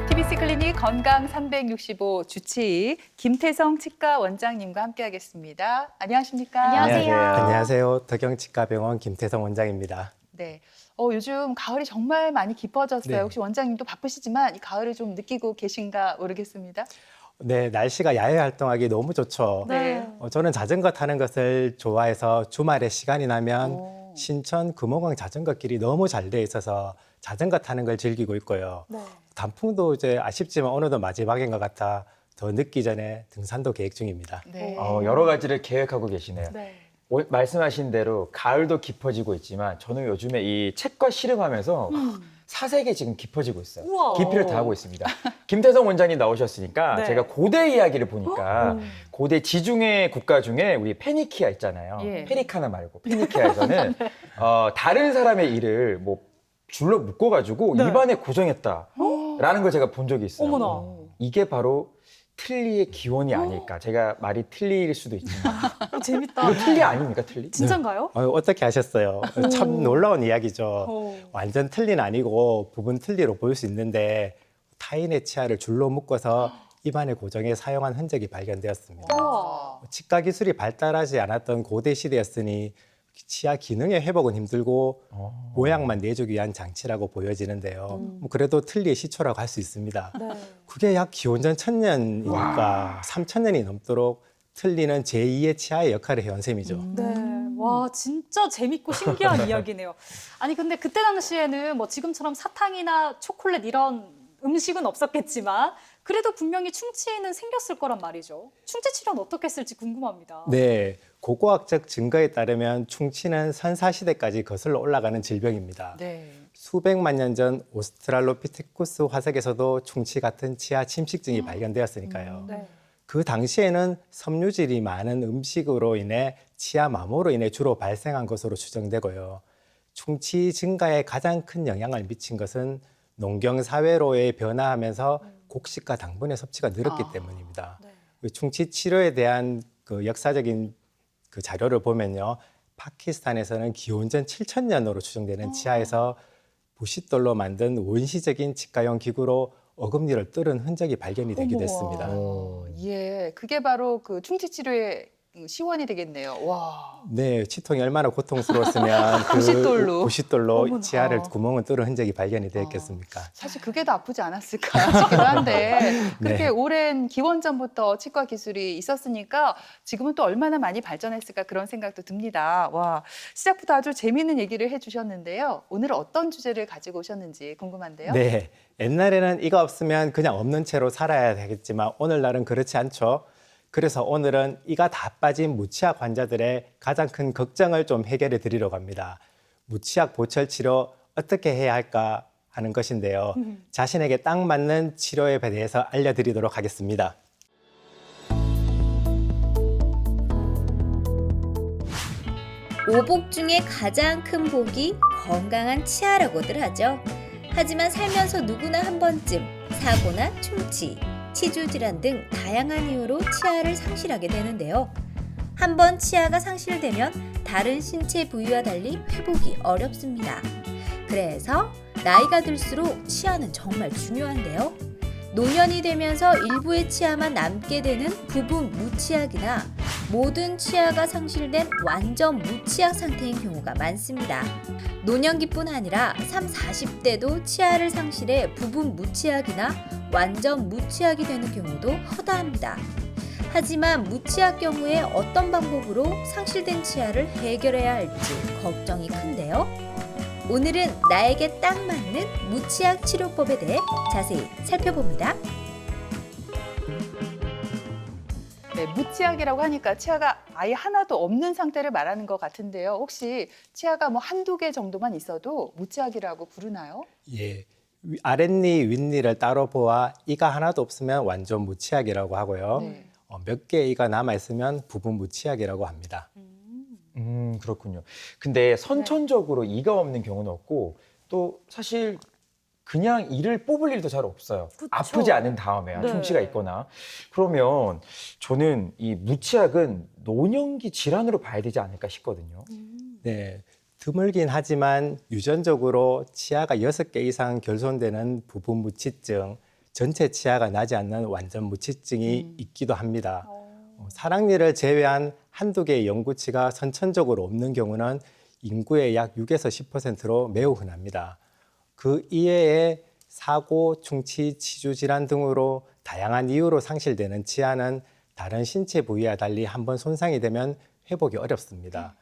TBC 클리닉 건강 365 주치의 김태성 치과 원장님과 함께하겠습니다. 안녕하십니까? 안녕하세요. 안녕하세요. 덕영치과병원 김태성 원장입니다. 네. 요즘 가을이 정말 많이 깊어졌어요. 네. 혹시 원장님도 바쁘시지만 이 가을을 좀 느끼고 계신가 모르겠습니다. 네, 날씨가 야외 활동하기 너무 좋죠. 네. 저는 자전거 타는 것을 좋아해서 주말에 시간이 나면 오. 신천 금호강 자전거 길이 너무 잘 돼 있어서 자전거 타는 걸 즐기고 있고요. 네. 단풍도 이제 아쉽지만 어느덧 마지막인 것 같아 더 늦기 전에 등산도 계획 중입니다. 네. 여러 가지를 계획하고 계시네요. 네. 말씀하신 대로 가을도 깊어지고 있지만 저는 요즘에 이 책과 씨름하면서 사색에 지금 깊어지고 있어요. 우와. 깊이를 다하고 있습니다. 김태성 원장님 나오셨으니까 네. 제가 고대 이야기를 보니까 고대 지중해 국가 중에 우리 페니키아 있잖아요. 예. 페리카나 말고 페니키아에서는 다른 사람의 일을 뭐 줄로 묶어가지고 네. 입안에 고정했다라는 걸 제가 본 적이 있어요. 어머나. 이게 바로 틀니의 기원이 아닐까. 제가 말이 틀릴 수도 있지만 재밌다. 이거 틀니 아닙니까, 틀니? 진짠가요? 어떻게 하셨어요? 참 놀라운 이야기죠. 어. 완전 틀니는 아니고 부분 틀니로 보일 수 있는데 타인의 치아를 줄로 묶어서 입안에 고정해 사용한 흔적이 발견되었습니다. 우와. 치과 기술이 발달하지 않았던 고대 시대였으니 치아 기능의 회복은 힘들고 모양만 내주기 위한 장치라고 보여지는데요. 뭐 그래도 틀니의 시초라고 할 수 있습니다. 네. 그게 약 기원전 1000년이니까 3000년이 넘도록 틀니는 제2의 치아의 역할을 해온 셈이죠. 네. 와, 진짜 재밌고 신기한 이야기네요. 아니, 근데 그때 당시에는 뭐 지금처럼 사탕이나 초콜릿 이런 음식은 없었겠지만 그래도 분명히 충치는 생겼을 거란 말이죠. 충치 치료는 어떻게 했을지 궁금합니다. 네, 고고학적 증거에 따르면 충치는 선사시대까지 거슬러 올라가는 질병입니다. 네. 수백만 년 전 오스트랄로피테쿠스 화석에서도 충치 같은 치아 침식증이 발견되었으니까요. 네. 그 당시에는 섬유질이 많은 음식으로 인해 치아 마모로 인해 주로 발생한 것으로 추정되고요. 충치 증가에 가장 큰 영향을 미친 것은 농경 사회로의 변화하면서 곡식과 당분의 섭취가 늘었기 때문입니다. 네. 그 충치 치료에 대한 그 역사적인 그 자료를 보면요, 파키스탄에서는 기원전 7000년으로 추정되는 치아에서 부싯돌로 만든 원시적인 치과용 기구로 어금니를 뚫은 흔적이 발견이 되기도 했습니다. 예, 그게 바로 그 충치 치료의 시원이 되겠네요. 와. 네, 치통이 얼마나 고통스러웠으면 그 부싯돌로. 부싯돌로 어머나. 치아를 구멍을 뚫은 흔적이 발견이 되었겠습니까? 사실 그게 더 아프지 않았을까 싶기도 한데 그렇게 네. 오랜 기원전부터 치과 기술이 있었으니까 지금은 또 얼마나 많이 발전했을까 그런 생각도 듭니다. 와, 시작부터 아주 재미있는 얘기를 해주셨는데요. 오늘은 어떤 주제를 가지고 오셨는지 궁금한데요. 네, 옛날에는 이가 없으면 그냥 없는 채로 살아야 되겠지만 오늘날은 그렇지 않죠. 그래서 오늘은 이가 다 빠진 무치약 환자들의 가장 큰 걱정을 좀 해결해 드리려고 합니다. 무치약 보철 치료 어떻게 해야 할까 하는 것인데요. 자신에게 딱 맞는 치료에 대해서 알려드리도록 하겠습니다. 오복 중에 가장 큰 복이 건강한 치아라고들 하죠. 하지만 살면서 누구나 한 번쯤 사고나 충치, 치주 질환 등 다양한 이유로 치아를 상실하게 되는데요. 한번 치아가 상실되면 다른 신체 부위와 달리 회복이 어렵습니다. 그래서 나이가 들수록 치아는 정말 중요한데요. 노년이 되면서 일부의 치아만 남게 되는 부분 무치약이나 모든 치아가 상실된 완전 무치약 상태인 경우가 많습니다. 노년기뿐 아니라 30, 40대도 치아를 상실해 부분 무치약이나 완전 무치약이 되는 경우도 허다합니다. 하지만 무치약 경우에 어떤 방법으로 상실된 치아를 해결해야 할지 걱정이 큰데요. 오늘은 나에게 딱 맞는 무치약 치료법에 대해 자세히 살펴봅니다. 네, 무치약이라고 하니까 치아가 아예 하나도 없는 상태를 말하는 것 같은데요. 혹시 치아가 뭐 한두 개 정도만 있어도 무치약이라고 부르나요? 예, 아랫니, 윗니를 따로 보아 이가 하나도 없으면 완전 무치약이라고 하고요. 네. 몇 개의 이가 남아있으면 부분 무치약이라고 합니다. 그렇군요. 근데 선천적으로 이가 없는 경우는 없고 또 사실 그냥 이를 뽑을 일도 잘 없어요. 그쵸. 아프지 않은 다음에야 네. 충치가 있거나. 그러면 저는 이 무치약은 노년기 질환으로 봐야 되지 않을까 싶거든요. 네, 드물긴 하지만 유전적으로 치아가 6개 이상 결손되는 부분 무치증, 전체 치아가 나지 않는 완전 무치증이 있기도 합니다. 사랑니를 제외한 한두 개의 영구치가 선천적으로 없는 경우는 인구의 약 6에서 10%로 매우 흔합니다. 그 이외에 사고, 충치, 치주 질환 등으로 다양한 이유로 상실되는 치아는 다른 신체 부위와 달리 한번 손상이 되면 회복이 어렵습니다.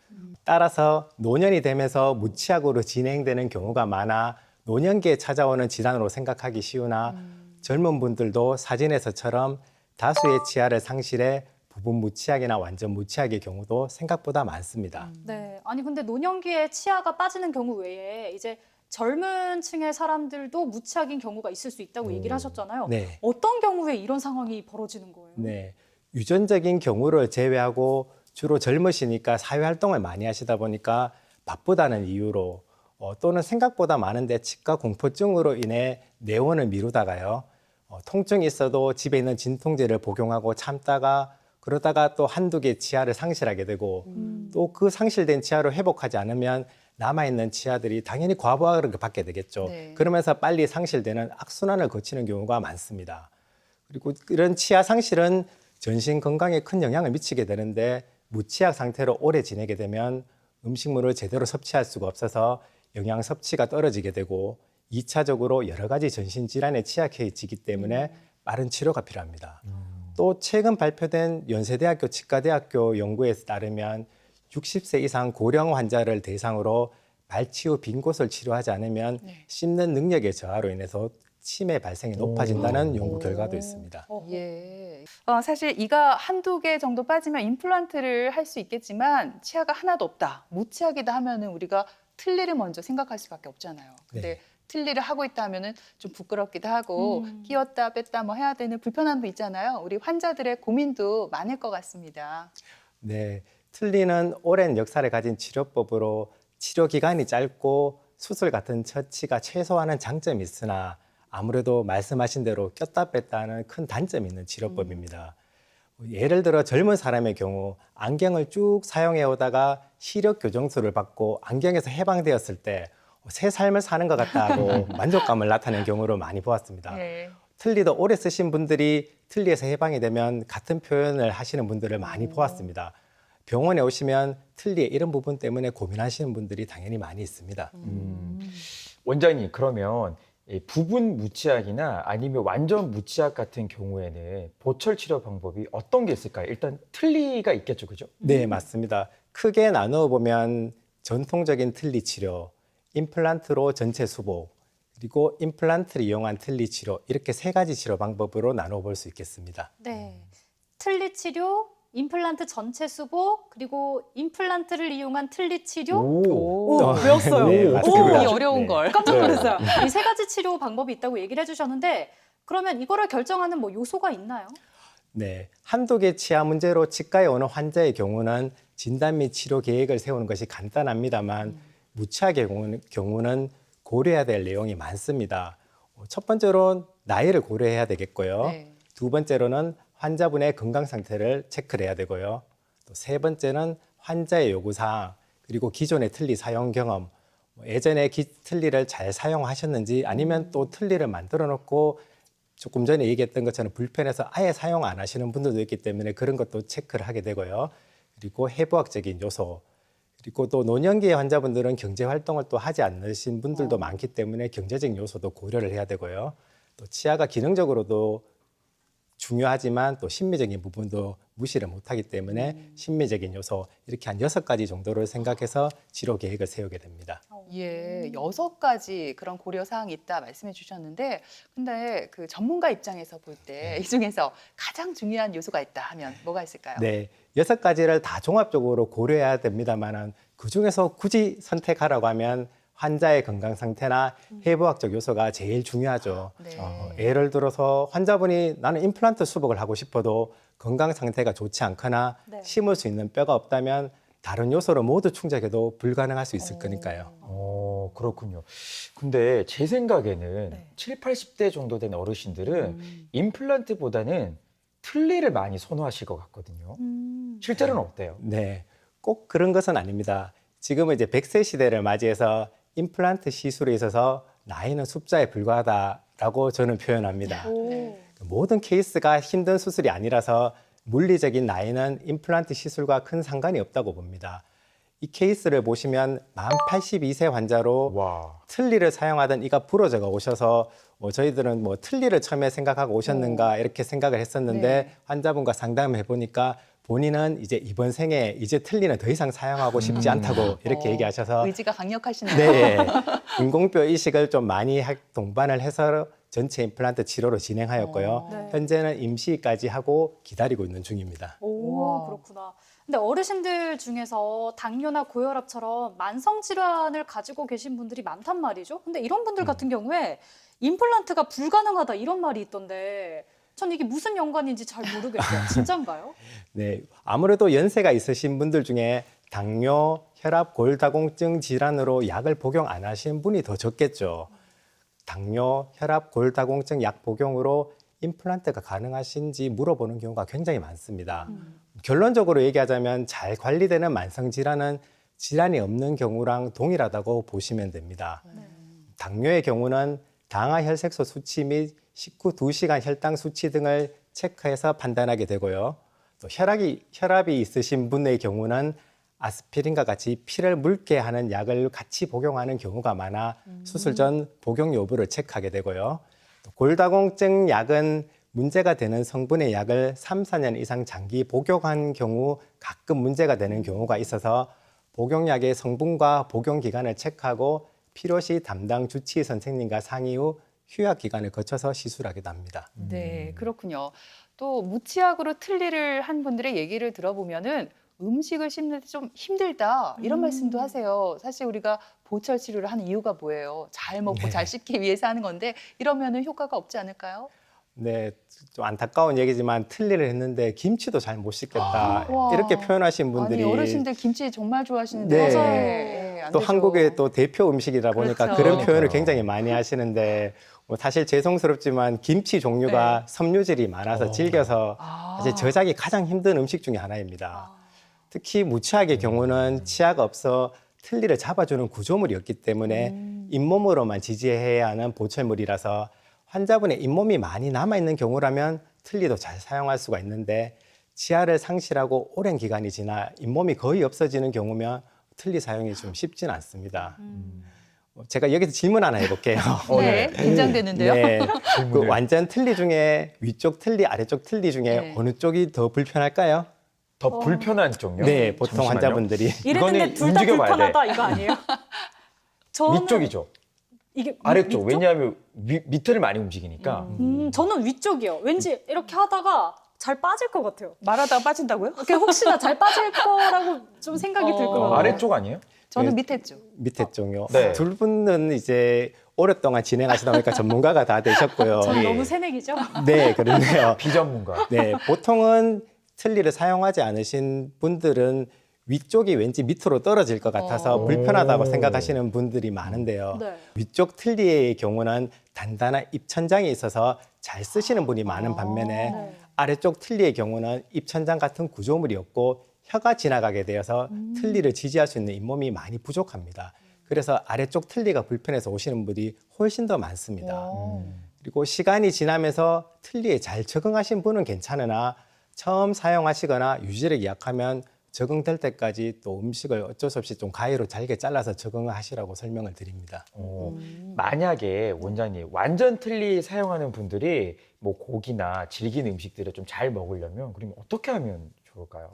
따라서 노년이 되면서 무치약으로 진행되는 경우가 많아 노년기에 찾아오는 질환으로 생각하기 쉬우나 젊은 분들도 사진에서처럼 다수의 치아를 상실해 부분 무치약이나 완전 무치약의 경우도 생각보다 많습니다. 네. 아니 근데 노년기에 치아가 빠지는 경우 외에 이제 젊은 층의 사람들도 무치약인 경우가 있을 수 있다고 얘기를 하셨잖아요. 네. 어떤 경우에 이런 상황이 벌어지는 거예요? 네, 유전적인 경우를 제외하고 주로 젊으시니까 사회활동을 많이 하시다 보니까 바쁘다는 이유로 또는 생각보다 많은데 치과 공포증으로 인해 내원을 미루다가요. 통증이 있어도 집에 있는 진통제를 복용하고 참다가 그러다가 또 한두 개 치아를 상실하게 되고 또 그 상실된 치아를 회복하지 않으면 남아있는 치아들이 당연히 과부하를 받게 되겠죠. 네. 그러면서 빨리 상실되는 악순환을 거치는 경우가 많습니다. 그리고 이런 치아 상실은 전신 건강에 큰 영향을 미치게 되는데 무치약 상태로 오래 지내게 되면 음식물을 제대로 섭취할 수가 없어서 영양 섭취가 떨어지게 되고 2차적으로 여러 가지 전신 질환에 취약해지기 때문에 빠른 치료가 필요합니다. 또 최근 발표된 연세대학교 치과대학교 연구에 따르면 60세 이상 고령 환자를 대상으로 발치 후 빈 곳을 치료하지 않으면 씹는 능력의 저하로 인해서 치매 발생이 높아진다는 연구 결과도 있습니다. 예. 사실 이가 한두 개 정도 빠지면 임플란트를 할 수 있겠지만 치아가 하나도 없다, 무치약이다 하면은 우리가 틀니를 먼저 생각할 수밖에 없잖아요. 근데 네. 틀니를 하고 있다 하면은 좀 부끄럽기도 하고 끼웠다 뺐다 뭐 해야 되는 불편함도 있잖아요. 우리 환자들의 고민도 많을 것 같습니다. 네, 틀니는 오랜 역사를 가진 치료법으로 치료 기간이 짧고 수술 같은 처치가 최소화하는 장점이 있으나 아무래도 말씀하신 대로 꼈다 뺐다 하는 큰 단점이 있는 치료법입니다. 예를 들어 젊은 사람의 경우 안경을 쭉 사용해 오다가 시력 교정술을 받고 안경에서 해방되었을 때 새 삶을 사는 것 같다 하고 만족감을 나타낸 경우를 많이 보았습니다. 네. 틀니도 오래 쓰신 분들이 틀니에서 해방이 되면 같은 표현을 하시는 분들을 많이 보았습니다. 병원에 오시면 틀니의 이런 부분 때문에 고민하시는 분들이 당연히 많이 있습니다. 원장님, 그러면 이 부분 무치약이나 아니면 완전 무치약 같은 경우에는 보철 치료 방법이 어떤 게 있을까요? 일단 틀니가 있겠죠, 그죠? 네, 맞습니다. 크게 나누어 보면 전통적인 틀니 치료, 임플란트로 전체 수복, 그리고 임플란트를 이용한 틀니 치료 이렇게 세 가지 치료 방법으로 나눠 볼 수 있겠습니다. 네. 틀니 치료, 임플란트 전체 수복, 그리고 임플란트를 이용한 틀니 치료. 오. 오, 외웠어요. 네, 오, 맞습니다. 이 어려운 네. 걸. 깜짝 놀랐어요. 이 세 가지 치료 방법이 있다고 얘기를 해주셨는데 그러면 이거를 결정하는 뭐 요소가 있나요? 네, 한두 개 치아 문제로 치과에 오는 환자의 경우는 진단 및 치료 계획을 세우는 것이 간단합니다만 무치약의 경우는 고려해야 될 내용이 많습니다. 첫 번째로는 나이를 고려해야 되겠고요. 네. 두 번째로는 환자분의 건강 상태를 체크를 해야 되고요. 또 세 번째는 환자의 요구사항, 그리고 기존의 틀니 사용 경험, 예전에 틀니를 잘 사용하셨는지 아니면 또 틀니를 만들어 놓고 조금 전에 얘기했던 것처럼 불편해서 아예 사용 안 하시는 분들도 있기 때문에 그런 것도 체크를 하게 되고요. 그리고 해부학적인 요소, 그리고 또 노년기의 환자분들은 경제 활동을 또 하지 않으신 분들도 많기 때문에 경제적인 요소도 고려를 해야 되고요. 또 치아가 기능적으로도 중요하지만 또 심미적인 부분도 무시를 못하기 때문에 심미적인 요소 이렇게 한 6가지 정도를 생각해서 치료 계획을 세우게 됩니다. 예, 6가지 그런 고려 사항이 있다 말씀해 주셨는데, 근데 그 전문가 입장에서 볼 때 이 중에서 가장 중요한 요소가 있다 하면 뭐가 있을까요? 네, 6가지를 다 종합적으로 고려해야 됩니다만 그 중에서 굳이 선택하라고 하면 환자의 건강 상태나 해부학적 요소가 제일 중요하죠. 네. 예를 들어서 환자분이 나는 임플란트 수복을 하고 싶어도 건강 상태가 좋지 않거나 네. 심을 수 있는 뼈가 없다면 다른 요소를 모두 충족해도 불가능할 수 있을 거니까요. 그렇군요. 근데 제 생각에는 네. 7, 80대 정도 된 어르신들은 임플란트보다는 틀니를 많이 선호하실 것 같거든요. 실제로는 어때요? 네, 꼭 그런 것은 아닙니다. 지금은 이제 100세 시대를 맞이해서 임플란트 시술에 있어서 나이는 숫자에 불과하다라고 저는 표현합니다. 오. 모든 케이스가 힘든 수술이 아니라서 물리적인 나이는 임플란트 시술과 큰 상관이 없다고 봅니다. 이 케이스를 보시면 만 82세 환자로 와. 틀니를 사용하던 이가 부러져가 오셔서 저희들은 틀니를 처음에 생각하고 오셨는가 이렇게 생각을 했었는데 네. 환자분과 상담을 해보니까 본인은 이제 이번 생에 이제 틀니는 더 이상 사용하고 싶지 않다고 이렇게 얘기하셔서 의지가 강력하시네요. 네, 인공뼈 이식을 좀 많이 동반을 해서 전체 임플란트 치료로 진행하였고요. 네. 현재는 임시까지 하고 기다리고 있는 중입니다. 오, 우와. 그렇구나. 근데 어르신들 중에서 당뇨나 고혈압처럼 만성 질환을 가지고 계신 분들이 많단 말이죠. 근데 이런 분들 같은 경우에 임플란트가 불가능하다 이런 말이 있던데 전 이게 무슨 연관인지 잘 모르겠어요. 진짠가요? 네, 아무래도 연세가 있으신 분들 중에 당뇨, 혈압, 골다공증 질환으로 약을 복용 안 하시는 분이 더 적겠죠. 당뇨, 혈압, 골다공증 약 복용으로 임플란트가 가능하신지 물어보는 경우가 굉장히 많습니다. 결론적으로 얘기하자면 잘 관리되는 만성 질환은 질환이 없는 경우랑 동일하다고 보시면 됩니다. 당뇨의 경우는 당화 혈색소 수치 및 식후 2시간 혈당 수치 등을 체크해서 판단하게 되고요. 또 혈압이 있으신 분의 경우는 아스피린과 같이 피를 묽게 하는 약을 같이 복용하는 경우가 많아 수술 전 복용 여부를 체크하게 되고요. 또 골다공증 약은 문제가 되는 성분의 약을 3, 4년 이상 장기 복용한 경우 가끔 문제가 되는 경우가 있어서 복용약의 성분과 복용 기간을 체크하고 필요시 담당 주치의 선생님과 상의 후 휴약 기간을 거쳐서 시술하기도 합니다. 네, 그렇군요. 또 무치약으로 틀니를 한 분들의 얘기를 들어보면은 음식을 씹는 데 좀 힘들다 이런 말씀도 하세요. 사실 우리가 보철 치료를 하는 이유가 뭐예요? 잘 먹고 네. 잘 씹기 위해서 하는 건데 이러면은 효과가 없지 않을까요? 네, 좀 안타까운 얘기지만 틀니를 했는데 김치도 잘 못 씻겠다 와. 이렇게 표현하신 분들이 아니 어르신들 김치 정말 좋아하시는데 네. 맞아요. 안 또 되죠. 한국의 또 대표 음식이다 보니까 그렇죠. 그런 표현을 그러니까요. 굉장히 많이 하시는데 사실 죄송스럽지만 김치 종류가 섬유질이 많아서 질겨서 아. 사실 저장이 가장 힘든 음식 중에 하나입니다. 특히 무치약의 경우는 치아가 없어 틀니를 잡아주는 구조물이 없기 때문에 잇몸으로만 지지해야 하는 보철물이라서 환자분의 잇몸이 많이 남아있는 경우라면 틀니도 잘 사용할 수가 있는데 치아를 상실하고 오랜 기간이 지나 잇몸이 거의 없어지는 경우면 틀니 사용이 좀 쉽지는 않습니다. 제가 여기서 질문 하나 해볼게요. 네, 긴장되는데요. 네, 그 완전 틀니 중에 위쪽 틀니, 아래쪽 틀니 중에 네. 어느 쪽이 더 불편할까요? 더 불편한 쪽요? 네, 보통 잠시만요. 환자분들이 이랬는데 이거는 둘 다 움직여봐야 불편하다 이거 아니에요? 저는 위쪽이죠. 이게 아래쪽. 위쪽? 왜냐하면 밑을 많이 움직이니까. 저는 위쪽이요. 왠지 이렇게 하다가 잘 빠질 것 같아요. 말하다가 빠진다고요? 그게 혹시나 잘 빠질 거라고 좀 생각이 들 것 같아요. 아래쪽 아니에요? 저는 네. 밑에 쪽. 밑에 쪽요. 네. 둘 분은 이제 오랫동안 진행하시다 보니까 전문가가 다 되셨고요. 저는 예. 너무 새내기죠. 네, 그런데요. 비전문가. 네, 보통은 틀니를 사용하지 않으신 분들은 위쪽이 왠지 밑으로 떨어질 것 같아서 오. 불편하다고 생각하시는 분들이 많은데요. 네. 위쪽 틀니의 경우는 단단한 입천장이 있어서 잘 쓰시는 분이 많은 반면에 네. 아래쪽 틀니의 경우는 입천장 같은 구조물이 없고 혀가 지나가게 되어서 틀니를 지지할 수 있는 잇몸이 많이 부족합니다. 그래서 아래쪽 틀니가 불편해서 오시는 분이 훨씬 더 많습니다. 그리고 시간이 지나면서 틀니에 잘 적응하신 분은 괜찮으나 처음 사용하시거나 유지력이 약하면 적응될 때까지 또 음식을 어쩔 수 없이 좀 가위로 잘게 잘라서 적응을 하시라고 설명을 드립니다. 만약에 원장님 완전 틀니 사용하는 분들이 뭐 고기나 질긴 음식들을 좀 잘 먹으려면 그러면 어떻게 하면 좋을까요?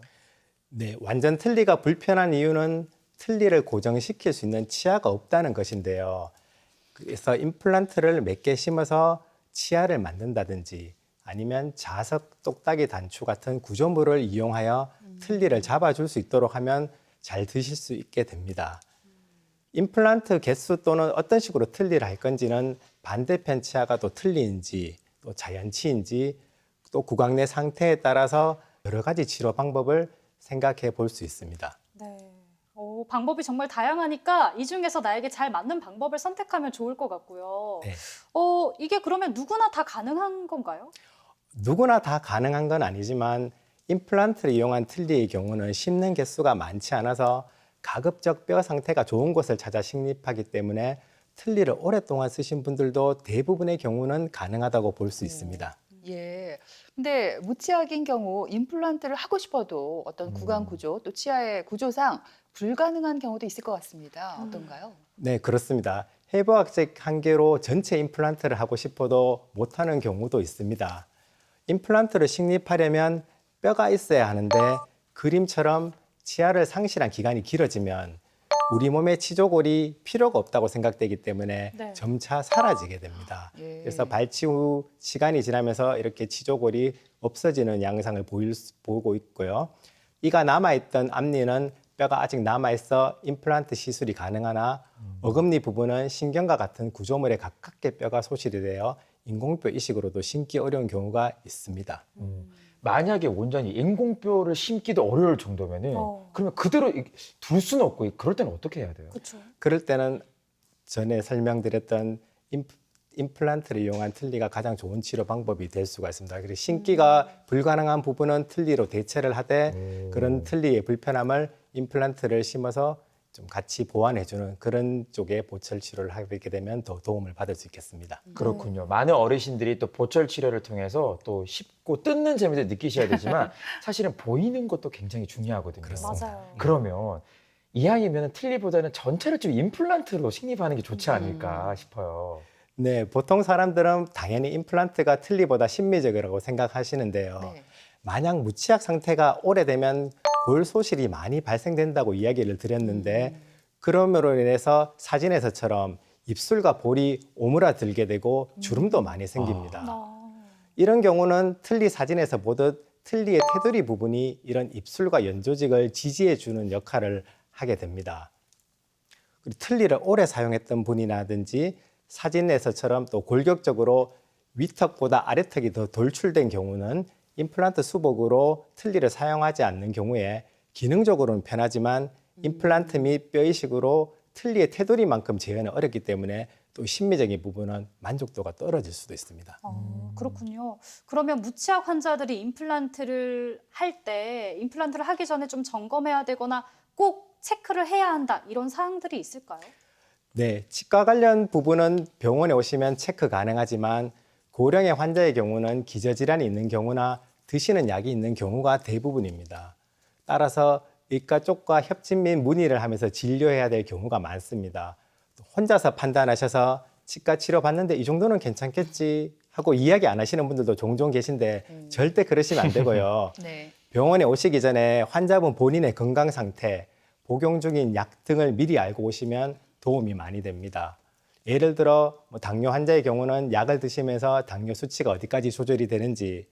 네, 완전 틀니가 불편한 이유는 틀니를 고정시킬 수 있는 치아가 없다는 것인데요. 그래서 임플란트를 몇 개 심어서 치아를 만든다든지 아니면 자석 똑딱이 단추 같은 구조물을 이용하여 틀니를 잡아줄 수 있도록 하면 잘 드실 수 있게 됩니다. 임플란트 개수 또는 어떤 식으로 틀니를 할 건지는 반대편 치아가 또 틀니인지 또 자연치인지 또 구강 내 상태에 따라서 여러 가지 치료 방법을 생각해 볼 수 있습니다. 네. 오, 오, 방법이 정말 다양하니까 이 중에서 나에게 잘 맞는 방법을 선택하면 좋을 것 같고요. 네. 이게 그러면 누구나 다 가능한 건가요? 누구나 다 가능한 건 아니지만 임플란트를 이용한 틀니의 경우는 심는 개수가 많지 않아서 가급적 뼈 상태가 좋은 곳을 찾아 식립하기 때문에 틀니를 오랫동안 쓰신 분들도 대부분의 경우는 가능하다고 볼 수 있습니다. 예. 근데 무치약인 경우 임플란트를 하고 싶어도 어떤 구강 구조 또 치아의 구조상 불가능한 경우도 있을 것 같습니다. 어떤가요? 네, 그렇습니다. 해부학적 한계로 전체 임플란트를 하고 싶어도 못하는 경우도 있습니다. 임플란트를 식립하려면 뼈가 있어야 하는데 그림처럼 치아를 상실한 기간이 길어지면 우리 몸의 치조골이 필요가 없다고 생각되기 때문에 네. 점차 사라지게 됩니다. 예. 그래서 발치 후 시간이 지나면서 이렇게 치조골이 없어지는 양상을 보고 있고요. 이가 남아있던 앞니는 뼈가 아직 남아있어 임플란트 시술이 가능하나 어금니 부분은 신경과 같은 구조물에 가깝게 뼈가 소실이 되어 인공뼈 이식으로도 심기 어려운 경우가 있습니다. 만약에 원장님 인공뼈를 심기도 어려울 정도면은 그러면 그대로 둘 수는 없고 그럴 때는 어떻게 해야 돼요? 그렇죠. 그럴 때는 전에 설명드렸던 임플란트를 이용한 틀니가 가장 좋은 치료 방법이 될 수가 있습니다. 그리고 심기가 불가능한 부분은 틀니로 대체를 하되 그런 틀니의 불편함을 임플란트를 심어서 좀 같이 보완해주는 그런 쪽의 보철 치료를 하게 되면 더 도움을 받을 수 있겠습니다. 그렇군요. 많은 어르신들이 또 보철 치료를 통해서 또 씹고 뜯는 재미를 느끼셔야 되지만 사실은 보이는 것도 굉장히 중요하거든요. 그렇습니다. 맞아요. 그러면 이왕이면 틀니보다는 전체를 좀 임플란트로 식립하는 게 좋지 않을까 싶어요. 네, 보통 사람들은 당연히 임플란트가 틀니보다 심미적이라고 생각하시는데요. 네. 만약 무치약 상태가 오래되면 골 소실이 많이 발생된다고 이야기를 드렸는데 그럼으로 인해서 사진에서처럼 입술과 볼이 오므라들게 되고 주름도 많이 생깁니다. 이런 경우는 틀니 사진에서 보듯 틀니의 테두리 부분이 이런 입술과 연조직을 지지해 주는 역할을 하게 됩니다. 그리고 틀니를 오래 사용했던 분이라든지 사진에서처럼 또 골격적으로 위턱보다 아래턱이 더 돌출된 경우는 임플란트 수복으로 틀니를 사용하지 않는 경우에 기능적으로는 편하지만 임플란트 및 뼈 이식으로 틀니의 테두리만큼 재현은 어렵기 때문에 또 심미적인 부분은 만족도가 떨어질 수도 있습니다. 그렇군요. 그러면 무치약 환자들이 임플란트를 할 때 임플란트를 하기 전에 좀 점검해야 되거나 꼭 체크를 해야 한다 이런 사항들이 있을까요? 네, 치과 관련 부분은 병원에 오시면 체크 가능하지만 고령의 환자의 경우는 기저질환이 있는 경우나 드시는 약이 있는 경우가 대부분입니다. 따라서 의과 쪽과 협진 및 문의를 하면서 진료해야 될 경우가 많습니다. 혼자서 판단하셔서 치과 치료 받는데 이 정도는 괜찮겠지 하고 이야기 안 하시는 분들도 종종 계신데 절대 그러시면 안 되고요. 네. 병원에 오시기 전에 환자분 본인의 건강 상태, 복용 중인 약 등을 미리 알고 오시면 도움이 많이 됩니다. 예를 들어 당뇨 환자의 경우는 약을 드시면서 당뇨 수치가 어디까지 조절이 되는지,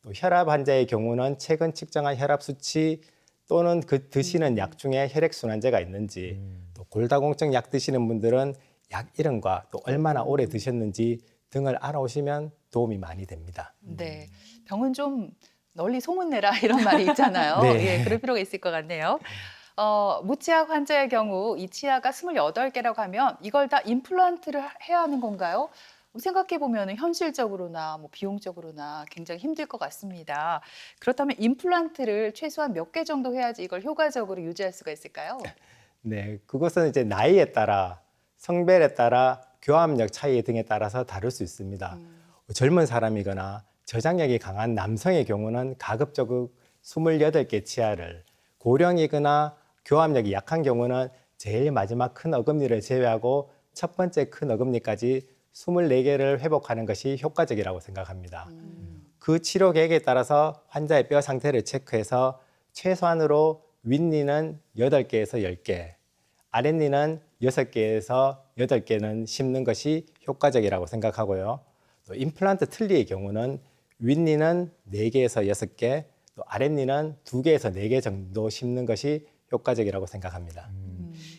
또 혈압 환자의 경우는 최근 측정한 혈압 수치 또는 그 드시는 약 중에 혈액순환제가 있는지, 또 골다공증 약 드시는 분들은 약 이름과 또 얼마나 오래 드셨는지 등을 알아오시면 도움이 많이 됩니다. 네. 병은 좀 널리 소문내라 이런 말이 있잖아요. 네. 예, 그럴 필요가 있을 것 같네요. 무치약 환자의 경우 이 치아가 28개라고 하면 이걸 다 임플란트를 해야 하는 건가요? 생각해 보면 현실적으로나 비용적으로나 굉장히 힘들 것 같습니다. 그렇다면 임플란트를 최소한 몇 개 정도 해야지 이걸 효과적으로 유지할 수가 있을까요? 네, 그것은 이제 나이에 따라, 성별에 따라, 교합력 차이 등에 따라서 다를 수 있습니다. 젊은 사람이거나 저장력이 강한 남성의 경우는 가급적 28개 치아를, 고령이거나 교합력이 약한 경우는 제일 마지막 큰 어금니를 제외하고 첫 번째 큰 어금니까지 24개를 회복하는 것이 효과적이라고 생각합니다. 그 치료 계획에 따라서 환자의 뼈 상태를 체크해서 최소한으로 윗니는 8개에서 10개, 아랫니는 6개에서 8개는 심는 것이 효과적이라고 생각하고요. 또 임플란트 틀니의 경우는 윗니는 4개에서 6개, 또 아랫니는 2개에서 4개 정도 심는 것이 효과적이라고 생각합니다.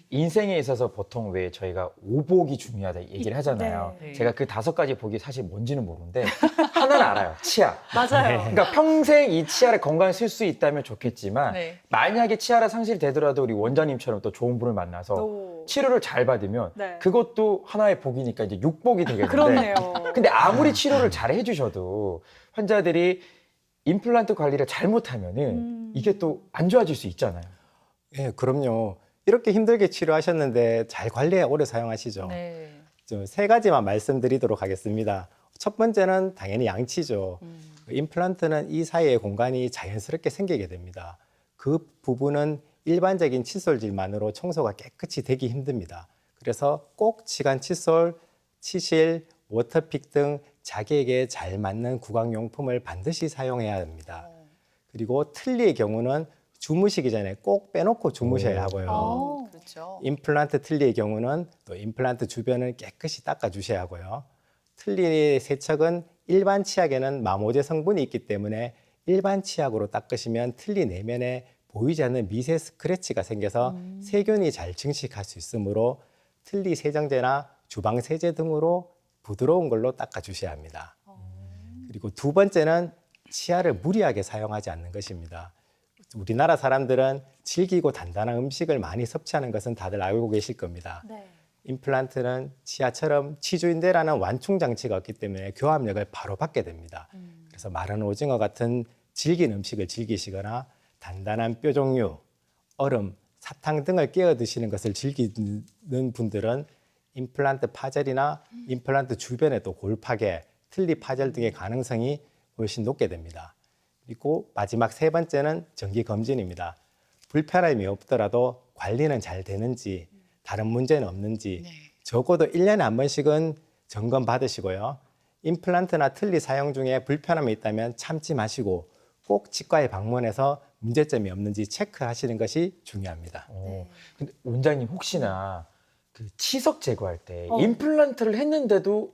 인생에 있어서 보통 왜 저희가 오복이 중요하다 얘기를 하잖아요. 네. 제가 그 5가지 복이 사실 뭔지는 모르는데 하나는 알아요. 치아. 맞아요. 그러니까 평생 이 치아를 건강히 쓸 수 있다면 좋겠지만 네. 만약에 치아가 상실되더라도 우리 원장님처럼 또 좋은 분을 만나서 오. 치료를 잘 받으면 네. 그것도 하나의 복이니까 이제 육복이 되겠는데 그렇네요. 근데 아무리 치료를 잘 해주셔도 환자들이 임플란트 관리를 잘못하면은 이게 또 안 좋아질 수 있잖아요. 예, 그럼요. 이렇게 힘들게 치료하셨는데 잘 관리해 오래 사용하시죠. 네. 좀 세 가지만 말씀드리도록 하겠습니다. 첫 번째는 당연히 양치죠. 그 임플란트는 이 사이의 공간이 자연스럽게 생기게 됩니다. 그 부분은 일반적인 칫솔질만으로 청소가 깨끗이 되기 힘듭니다. 그래서 꼭 치간 칫솔, 치실, 워터픽 등 자기에게 잘 맞는 구강용품을 반드시 사용해야 합니다. 그리고 틀니의 경우는 주무시기 전에 꼭 빼놓고 주무셔야 하고요. 어. 그렇죠. 임플란트 틀니의 경우는 또 임플란트 주변을 깨끗이 닦아주셔야 하고요. 틀니의 세척은 일반 치약에는 마모제 성분이 있기 때문에 일반 치약으로 닦으시면 틀니 내면에 보이지 않는 미세 스크래치가 생겨서 세균이 잘 증식할 수 있으므로 틀니 세정제나 주방 세제 등으로 부드러운 걸로 닦아주셔야 합니다. 그리고 두 번째는 치아를 무리하게 사용하지 않는 것입니다. 우리나라 사람들은 질기고 단단한 음식을 많이 섭취하는 것은 다들 알고 계실 겁니다. 네. 임플란트는 치아처럼 치주인대라는 완충 장치가 없기 때문에 교합력을 바로 받게 됩니다. 그래서 마른 오징어 같은 질긴 음식을 즐기시거나 단단한 뼈 종류, 얼음, 사탕 등을 깨어 드시는 것을 즐기는 분들은 임플란트 파절이나 임플란트 주변에도 골파괴, 틀니 파절 등의 가능성이 훨씬 높게 됩니다. 그리고 마지막 세 번째는 정기 검진입니다. 불편함이 없더라도 관리는 잘 되는지, 다른 문제는 없는지 네. 적어도 1년에 한 번씩은 점검 받으시고요. 임플란트나 틀니 사용 중에 불편함이 있다면 참지 마시고 꼭 치과에 방문해서 문제점이 없는지 체크하시는 것이 중요합니다. 근데 원장님 혹시나 그 치석 제거할 때 어. 임플란트를 했는데도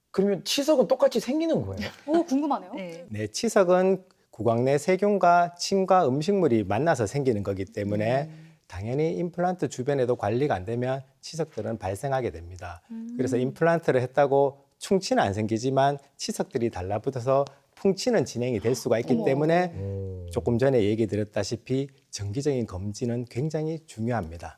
그러면 치석은 똑같이 생기는 거예요? 오, 궁금하네요. 네. 네, 치석은 구강 내 세균과 침과 음식물이 만나서 생기는 거기 때문에 당연히 임플란트 주변에도 관리가 안 되면 치석들은 발생하게 됩니다. 그래서 임플란트를 했다고 충치는 안 생기지만 치석들이 달라붙어서 풍치는 진행이 될 수가 있기 어머. 때문에 조금 전에 얘기 드렸다시피 정기적인 검진은 굉장히 중요합니다.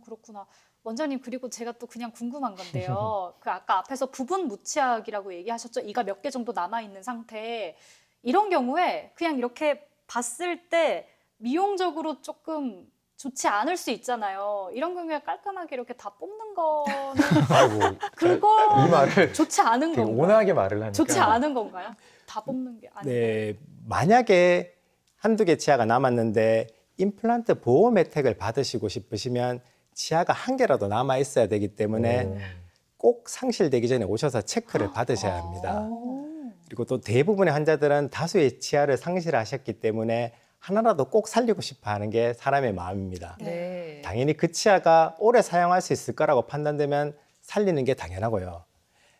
그렇구나. 원장님, 그리고 제가 또 그냥 궁금한 건데요. 그 아까 앞에서 부분 무치약이라고 얘기하셨죠? 이가 몇 개 정도 남아있는 상태. 이런 경우에 그냥 이렇게 봤을 때 미용적으로 조금 좋지 않을 수 있잖아요. 이런 경우에 깔끔하게 이렇게 다 뽑는 거는 아이고 그거 이 말을 좋지 않은 되게 건가요? 온화하게 말을 하니까 좋지 않은 건가요? 다 뽑는 게 아니고. 네, 만약에 한두 개 치아가 남았는데 임플란트 보험 혜택을 받으시고 싶으시면 치아가 한 개라도 남아 있어야 되기 때문에 꼭 상실되기 전에 오셔서 체크를 받으셔야 합니다. 그리고 또 대부분의 환자들은 다수의 치아를 상실하셨기 때문에 하나라도 꼭 살리고 싶어 하는 게 사람의 마음입니다. 네. 당연히 그 치아가 오래 사용할 수 있을 거라고 판단되면 살리는 게 당연하고요.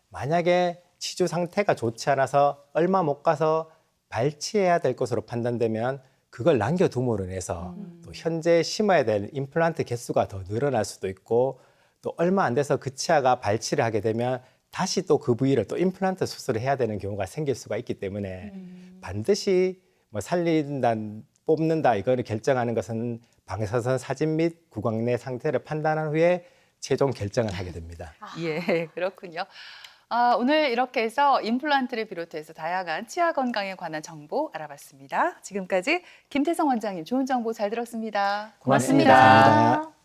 만약에 치주 상태가 좋지 않아서 얼마 못 가서 발치해야 될 것으로 판단되면 그걸 남겨둠으로 인해서 또 현재 심어야 될 임플란트 개수가 더 늘어날 수도 있고 또 얼마 안 돼서 그 치아가 발치를 하게 되면 다시 또 그 부위를 또 임플란트 수술을 해야 되는 경우가 생길 수가 있기 때문에 반드시 뭐 살린다, 뽑는다 이거를 결정하는 것은 방사선 사진 및 구강 내 상태를 판단한 후에 최종 결정을 하게 됩니다. 예, 그렇군요. 오늘 이렇게 해서 임플란트를 비롯해서 다양한 치아 건강에 관한 정보 알아봤습니다. 지금까지 김태성 원장님 좋은 정보 잘 들었습니다. 고맙습니다. 감사합니다.